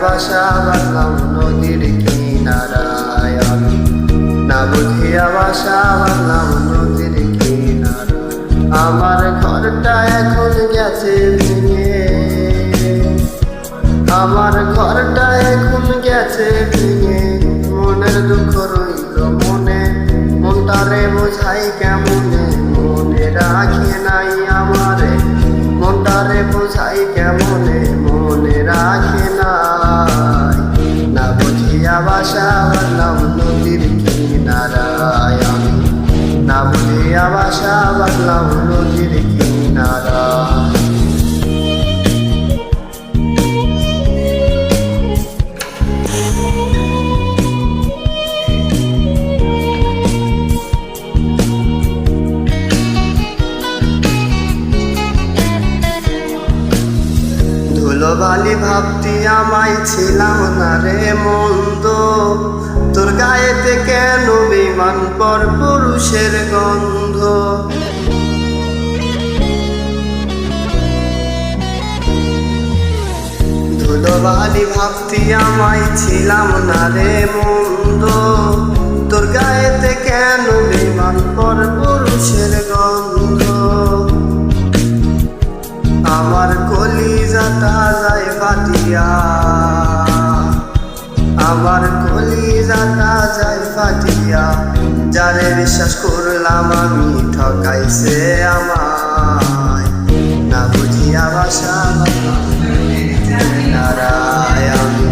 বাসা বাঁধলাম নদীর কিনারায় আমি, না বুঝিয়া বাসা বাঁধলাম নদীর কিনারায়। আমার ঘরটা এখন গেছে ভেঙে, আমার ঘরটা এখন গেছে ভেঙে। মনের দুঃখ রইল মনে, মনটারে বোঝাই কেমনে, মনে রাখে নাই আমারে, মনটারে বোঝাই কেমনে, মনে রাখে নাই। না বুঝিয়া বাসা বাঁধলাম নদীর কিনারায় আমি, না বুঝিয়া বাসা বাঁধলাম নদীর কিনারায়। ধুলোবালি ভাবতি আমায় ছিলাম না রে মন্দ, তোর গায়েতে কেন বিমান পর পুরুষের গন্ধ। ধুলোবালি ভাবতি আমায় ছিলাম না রে মন্দ, তোর গায়েতে কেন বিমান পর পুরুষের গন্ধ। আমার কলিজাটা যায় ফাটিয়া, আমার কলিজাটা যায় ফাটিয়া। যারে বিশ্বাস করলাম আমি ঠকাইছে আমায়, না বুঝিয়া বাসা বাঁধলাম নদীর কিনারায় আমি,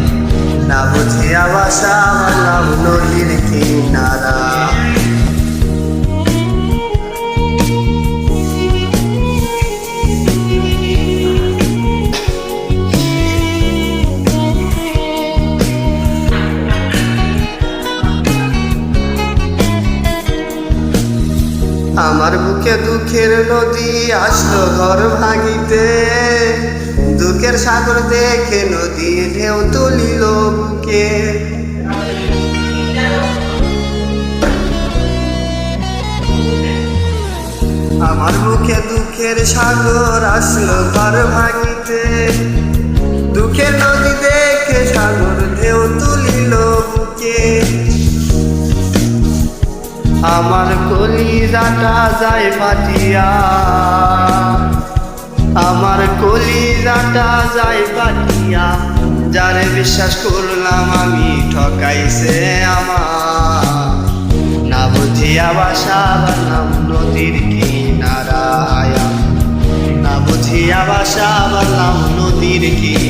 না বুঝিয়া বাসা বাঁধলাম নদীর কিনারায়। আমার বুকে দুঃখের নদী আসলো ঘর ভাঙিতে, দুঃখের সাগর দেখে নদী ঢেউ তুলিল বুকে। আমার বুকে দুঃখের সাগর আসলো ঘর ভাঙিতে, দুঃখের নদী দেখে সাগর ঢেউ তুলিল বুকে। আমার কলিজাটা যায় ফাটিয়া, আমার কলিজাটা যায় ফাটিয়া। যারে বিশ্বাস করলাম আমি ঠকাইছে আমার, না বুঝিয়া বাসা বাঁধলাম নদীর কিনারায়, না বুঝিয়া বাসা বাঁধলাম নদীর কিনারায়।